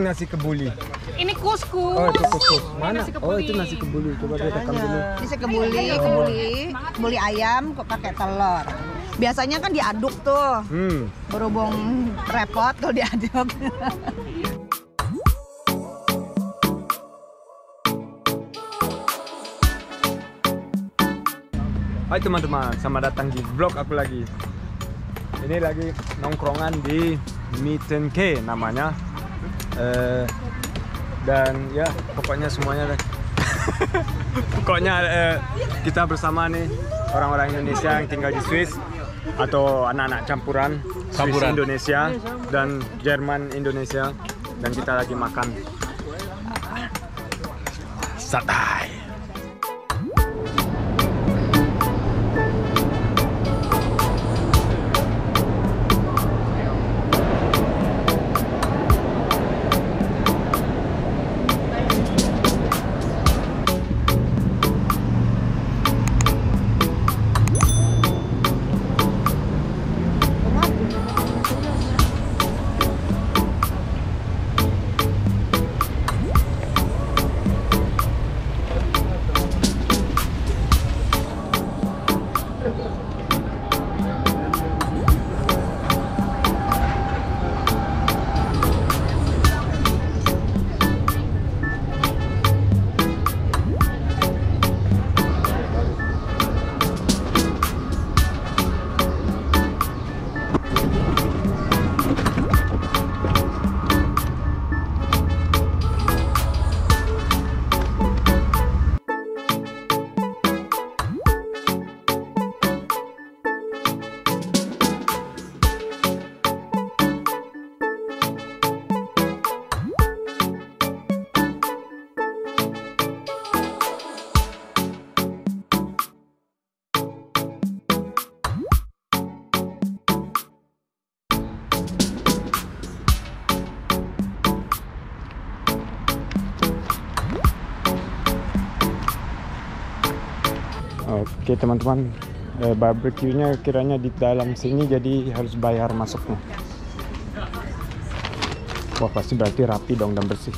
nasi kebuli. Ini kuskus. Oh, itu kuskus. Mana? Nasi Oh, kebuli. itu nasi kebuli. Coba kita rekam dulu. Ini kebuli ayam kok pakai telur. Biasanya kan diaduk tuh. Berhubung repot kalau diaduk. Hai teman-teman, selamat datang di vlog aku lagi. Ini lagi nongkrongan di Meet and K namanya. Dan ya pokoknya semuanya deh. Pokoknya kita bersama nih orang-orang Indonesia yang tinggal di Swiss atau anak-anak campuran Swiss Indonesia dan Jerman Indonesia, dan kita lagi makan satay. Oke teman-teman, barbeque-nya kiranya di dalam sini, jadi harus bayar masuknya. Wah, pasti berarti rapi dong dan bersih.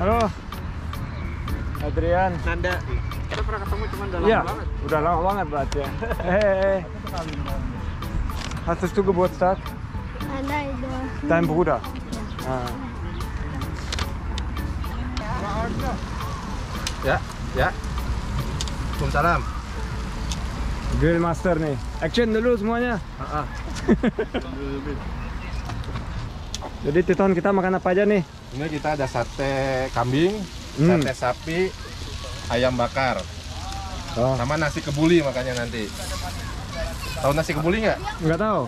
Halo, Adrian. Nanda, kita pernah ketemu cuma udah lama banget. Udah lama banget berarti ya. Hast du Geburtstag? Nein, Dein Bruder? Ya. Waalaikumsalam. Grill Master nih. Action dulu semuanya. Jadi Titon, kita makan apa aja nih? Ini kita ada sate kambing, sate sapi, ayam bakar, sama nasi kebuli makanya nanti. Tahu nasi kebuli nggak? Nggak tahu.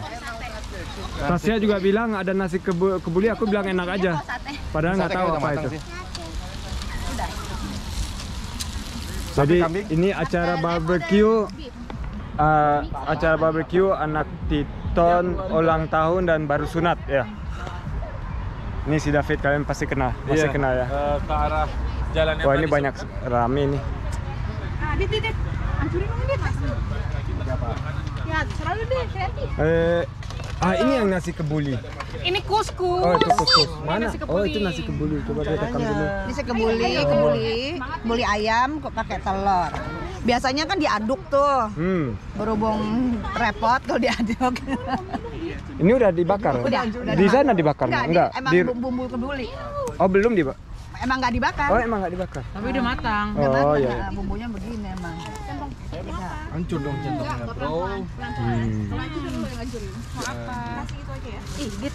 Tasya juga bilang ada nasi kebuli, aku bilang enak aja. Padahal nggak tahu apa itu. Jadi ini acara barbecue anak Titon ulang tahun dan baru sunat ya. Ini si David, kalian pasti kenal, masih kenal ya. Ke arah jalan yang Wah, ini banyak rame nih. Dit, hancurin dong, Dit. Ya, selalu deh, kreatif. Ini yang nasi kebuli. Ini kuskus. Oh, itu kuskus. Mana? Nasi kebuli. Oh, itu nasi kebuli. Coba kita rekam dulu. Ini kebuli ayam kok pakai telur. Biasanya kan diaduk tuh. Berhubung repot kalau diaduk. Ini udah dibakar? Udah Di sana dibakar? Enggak. Emang bumbu kebuli. Oh, belum dibakar? Emang nggak dibakar. Oh, emang nggak dibakar? Tapi udah matang. Oh, iya. Nah, bumbunya begini emang. hancur dong centangnya, bro. Ih, Dit.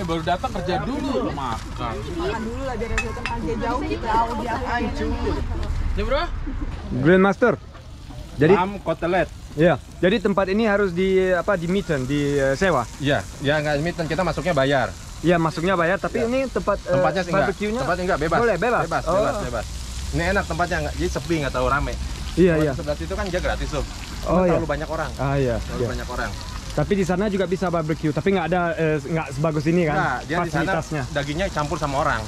Baru datang kerja dulu makan. Makan dulu lah biar hasilkan aja jauh dia hancur. Ya, bro. Grill Master. Jadi kotelet. ya, jadi tempat ini harus di mieten, disewa. Iya, ya nggak mitten, kita masuknya bayar. Iya, masuknya bayar, tapi ini Tempatnya sih enggak. barbecue-nya Tempatnya enggak, bebas. Boleh, bebas. Bebas, Oh. bebas. Ini enak tempatnya, enggak, jadi sepi, nggak tahu rame. Iya, Kalau iya. di sebelah situ kan dia gratis tuh. Oh iya. Terlalu banyak orang. Ah iya. Terlalu banyak orang. Tapi di sana juga bisa barbecue, tapi nggak ada nggak sebagus ini kan? Nah, dia di sana fasilitasnya. dagingnya campur sama orang.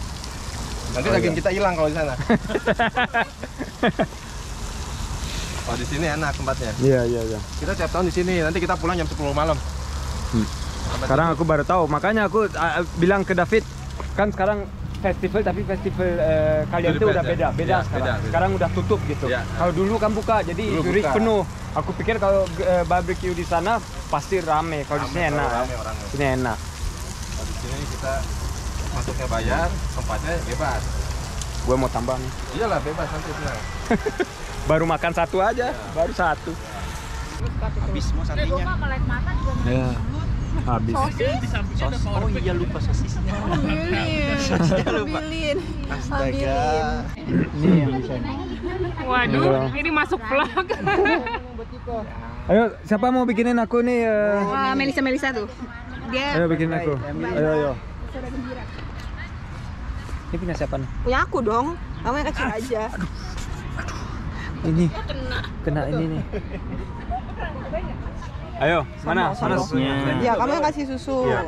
Nanti daging kita hilang kalau di sana. Oh, di sini enak tempatnya. Iya. Kita tiap tahun di sini. Nanti kita pulang jam 10 malam. Sekarang aku baru tahu, makanya aku bilang ke David, kan sekarang festival tapi festival kalian itu udah beda Ya, sekarang. beda. Sekarang udah tutup gitu. Ya. Kalau dulu kan buka, jadi Dulu Zurich buka. penuh. Aku pikir kalau barbecue di sana pasti rame. Kalau di sini enak. Rame orangnya. Sini enak. Kalau di sini kita masuknya bayar, tempatnya bebas. Gue mau tambah nih. Iyalah bebas nanti senang. Baru makan satu aja, baru satu. Habis semua satenya. Ya. Habis. Oh iya lupa sosisnya. Ambilin. Astaga. Ini yang bisa. Waduh, ini masuk vlog. Ayo, siapa mau bikinin aku nih? Wah, Melisa tuh. Dia Ayo bikinin aku. Ayo. Ini punya siapa nih? punya aku dong. Kamu yang kecil aja. Ini. Kena ini nih. Ayo, mana susunya? Ya, kamu yang kasih susu. Iya.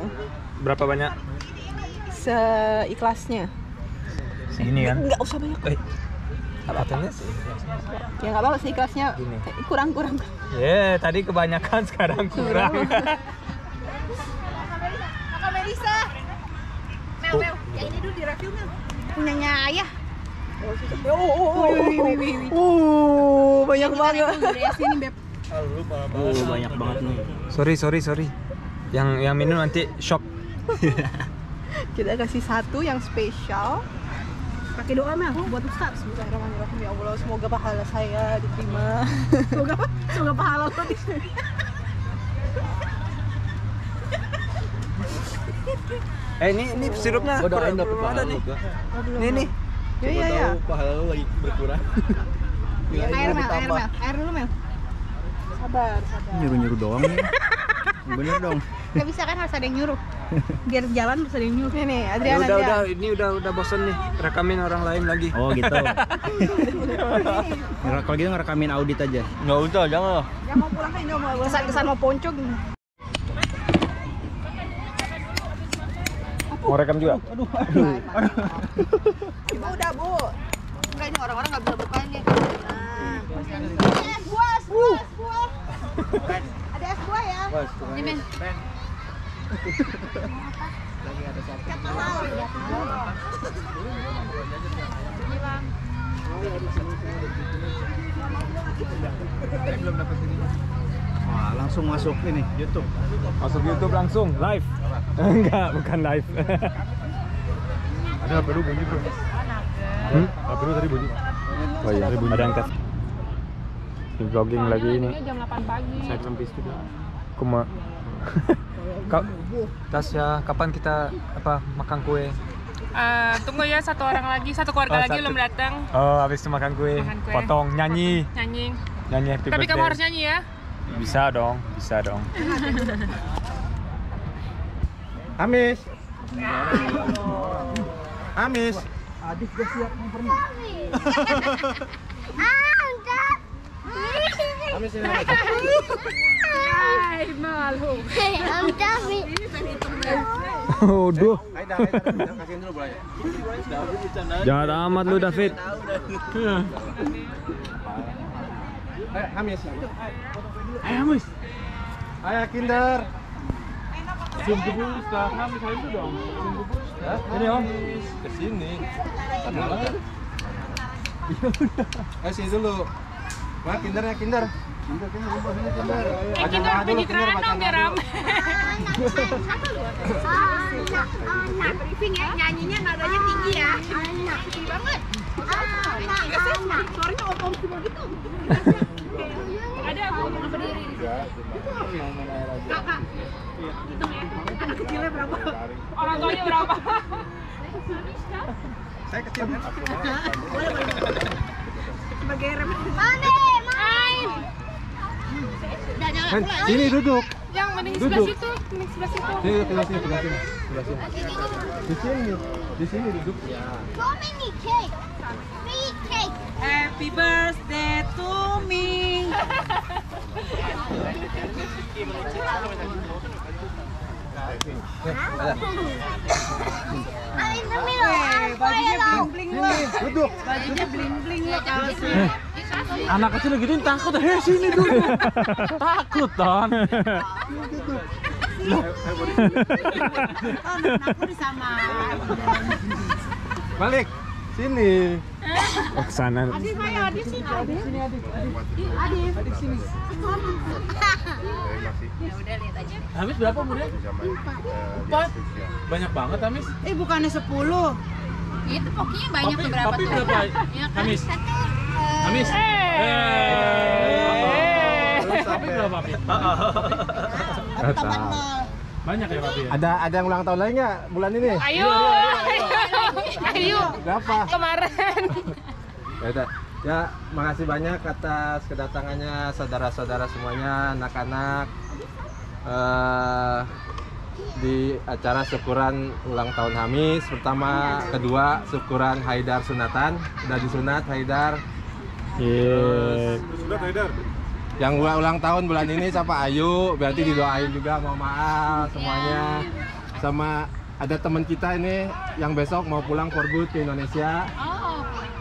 Berapa banyak? Seikhlasnya. Segini kan? Enggak usah banyak. Katanya sih. Ya nggak apa-apa seikhlasnya. Gini. Kurang. Tadi kebanyakan, sekarang kurang. Kakak Melisa. Mel, yang ini dulu direview Mel. Punyanya ayah. Banyak banget. Sini Beb. Banyak banget nih. Sorry. Yang minum nanti shock. Kita kasih satu yang spesial. Pakai doa Mel buat Ustaz. Bismillahirrahmanirrahim. Ya Allah, semoga pahala saya diterima. Semoga apa? Semoga pahala lo diterima. Ini sirupnya. Doain dapet belum ada nih. Nih. Ya. Pahala lu lagi berkurang. Air dulu Mel. Sabar. Nyuruh-nyuruh doang nih. Bener dong. Gak bisa kan, harus ada yang nyuruh. Biar jalan harus ada yang nyuruh. Nih, Adriana. Ini udah bosan nih. Rekamin orang lain lagi. Oh gitu. Kalau gitu ngerekamin audit aja. Nggak usah, jangan. Yang mau pulang kan ini mau kesan mau poncok. Mau rekam juga? Aduh. Ibu udah, Bu. Enggak, ini orang-orang nggak bisa berpaling. Es buah. Ada es buah ya? Ini Men. Lagi ada satu. Wah, langsung masuk ini YouTube. Masuk YouTube langsung, live. Enggak, bukan live. Ada HP lu bunyi, Bro. HP lu tadi bunyi. Oh iya, ada yang tes. Di vlogging lagi ini. Jam 8 pagi. Saya kempis juga. Aku mau Tasya, kapan kita makan kue? Tunggu ya, satu keluarga lagi belum datang. Oh, habis itu makan kue. Potong, nyanyi Nyanyi. happy Tapi birthday. kamu harus nyanyi ya. Bisa dong. Amis. Adik udah siap pernah. Amis ini. Hai, malu. Aduh. Aida, kasihin dulu bolanya. Jahat amat lu, David. Amis. Ayo Kinder. Ini Om. Ke sini. Ayo sini dulu. Wah, Kindernya Kinder. Kita pencitraan dong biar rame. Briefing ya, nyanyinya nadanya tinggi ya. Tinggi banget. Suaranya om semua gitu. Ada aku yang berdiri. Kakak. Hitung ya. Anak kecilnya berapa? Orang tuanya berapa? Saya kecil kan? Boleh. Sebagai Main. Sini duduk. Yang mending sebelah situ, Sebelah sini. Di sini duduk ya. Happy Happy birthday to me. Bajunya bling-bling loh. Duduk. Bajunya bling-bling loh. Anak kecil gitu takut, sini dulu. Takut Ton. Aku sama. Balik sini. Oh, ke sana. Adit, ayo, Adit sini. Adit sini. Adit sini. Hamis berapa umurnya? 4. Banyak banget Hamis. Bukannya 10. Itu pokoknya banyak beberapa Papi tuh. berapa? Ya kan? Hamis. Hamis. Papi berapa Papi? Banyak ya Papi. Ada yang ulang tahun lagi nggak bulan ini? Ayo. Ayo. Berapa? Kemarin. Ya, makasih banyak atas kedatangannya saudara-saudara semuanya, anak-anak di acara syukuran ulang tahun Hamis. Pertama, kedua syukuran Haidar sunatan, udah disunat Haidar. Sunat Haidar. Yang ulang tahun bulan ini siapa? Ayu, berarti didoain juga mau maaf semuanya. Sama ada teman kita ini yang besok mau pulang for good ke Indonesia.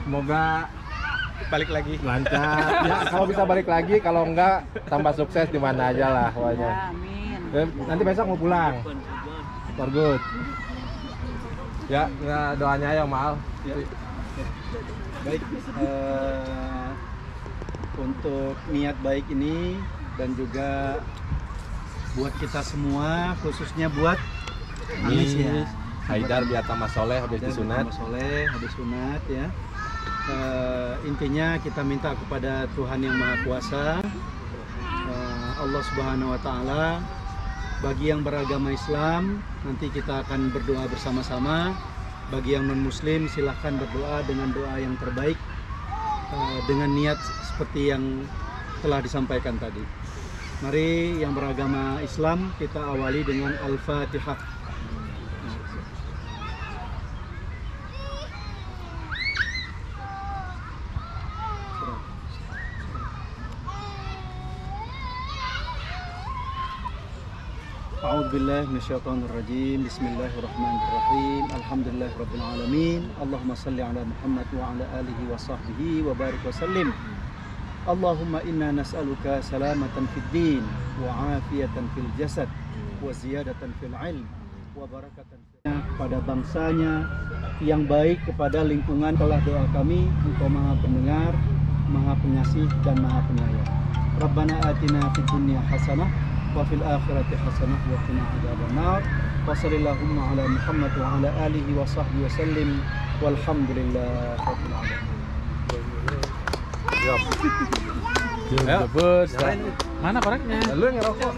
Semoga balik lagi lancar. Ya, kalau bisa balik lagi, kalau enggak tambah sukses di mana aja lah pokoknya. Amin. Nanti besok mau pulang for good. Ya, doanya ya Mal. Baik, untuk niat baik ini dan juga buat kita semua, khususnya buat Hamis ya. Haidar biar tambah soleh habis disunat. Soleh habis sunat ya. Intinya kita minta kepada Tuhan yang Maha Kuasa, Allah Subhanahu Wa Taala. Bagi yang beragama Islam, nanti kita akan berdoa bersama-sama. Bagi yang non-Muslim, silahkan berdoa dengan doa yang terbaik, dengan niat seperti yang telah disampaikan tadi. Mari yang beragama Islam kita awali dengan Al-Fatihah. A'udzubillahi minasyaitonir rajim. Bismillahirrahmanirrahim. Alhamdulillahirabbil alamin. Allahumma shalli ala Muhammad wa ala alihi wa sahbihi wa barik wa sallim. Allahumma inna nas'aluka salamatan fid din wa afiyatan fil jasad wa ziyadatan fil ilm wa barakatan kepada bangsanya yang baik, kepada lingkungan. Telah doa kami, Engkau Maha Pendengar, Maha Pengasih dan Maha Penyayang. Rabbana atina fid dunya hasanah wa fil akhirati hasanah wa qina adzabannar. Wa sallallahu ala Muhammad wa ala alihi wa sahbihi wa sallim. Walhamdulillahi rabbil alamin. Mana koreknya? Lu yang ngerokok.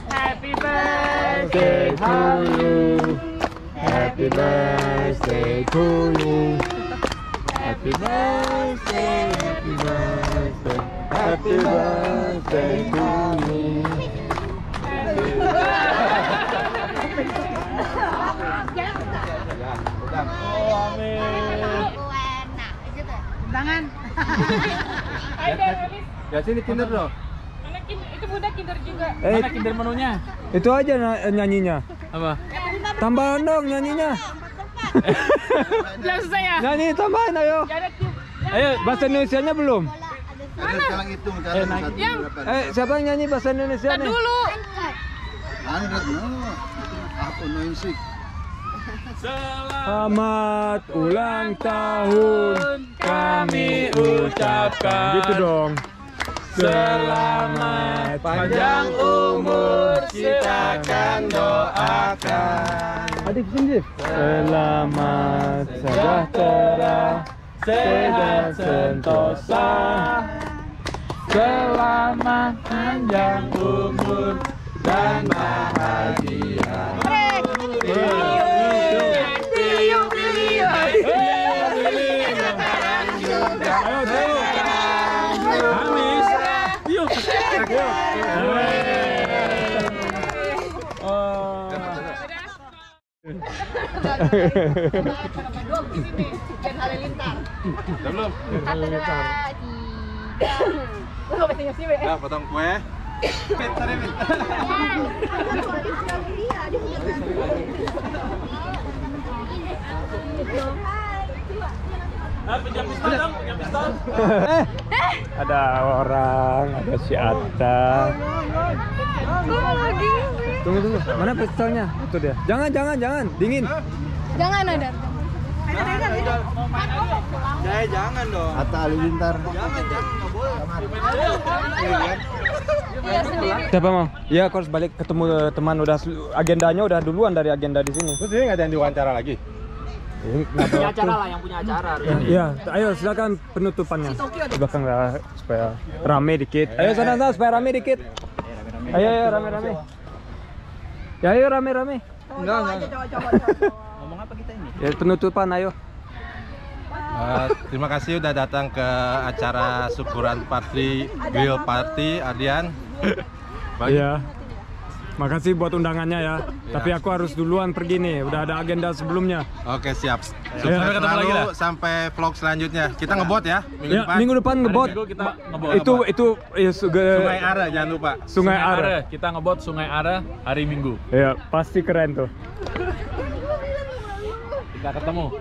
Happy birthday to you. Happy birthday to you. Happy birthday, happy birthday, happy birthday to you. Tangan. Ya sini Kinder dong. Itu budak Kinder juga. Mana Kinder menunya? Itu aja nyanyinya. Apa? Tambahan dong nyanyinya. Belum selesai ya? Nyanyi tambahin ayo. Ayo bahasa Indonesianya belum? Sekarang hitung cara berapa? Siapa yang nyanyi bahasa Indonesia nih? Dulu. 100 no. Aku noisik. Selamat ulang tahun kami ucapkan. Gitu dong. Selamat panjang umur kita akan doakan. Adik sini. Selamat sejahtera, sehat sentosa. Selamat panjang umur dan bahagia. Oh. Belum. Nah, potong kue. Ada orang, ada si Atta. Tunggu. Mana pistolnya? Itu dia. Jangan. Dingin. Jangan ada. Jangan dong. Atta Halilintar. Jangan, nggak boleh. Iya sendiri. Siapa mau? Iya, aku harus balik ketemu teman. Udah agendanya udah duluan dari agenda di sini. Terus ini nggak ada yang diwawancara lagi? Punya acara lah, yang punya acara. Iya, ayo silakan penutupannya. Di belakang lah supaya rame dikit. Ayo sana supaya rame dikit. Ayo rame. Ya ayo rame. Enggak. Ngomong apa kita ini? Ya penutupan ayo. Terima kasih udah datang ke acara syukuran party, grill party, Ardian. Iya. Makasih buat undangannya ya. Tapi aku harus duluan pergi nih. Udah ada agenda sebelumnya. Oke, siap. Sampai Sukses ketemu selalu lagi lah. sampai vlog selanjutnya. Kita ngebot ya minggu depan. Minggu depan ngebot. Kita ngebot. Itu ya, Sungai Are, jangan lupa. Sungai Are. Kita ngebot Sungai Are hari Minggu. Iya, pasti keren tuh. Kita ketemu.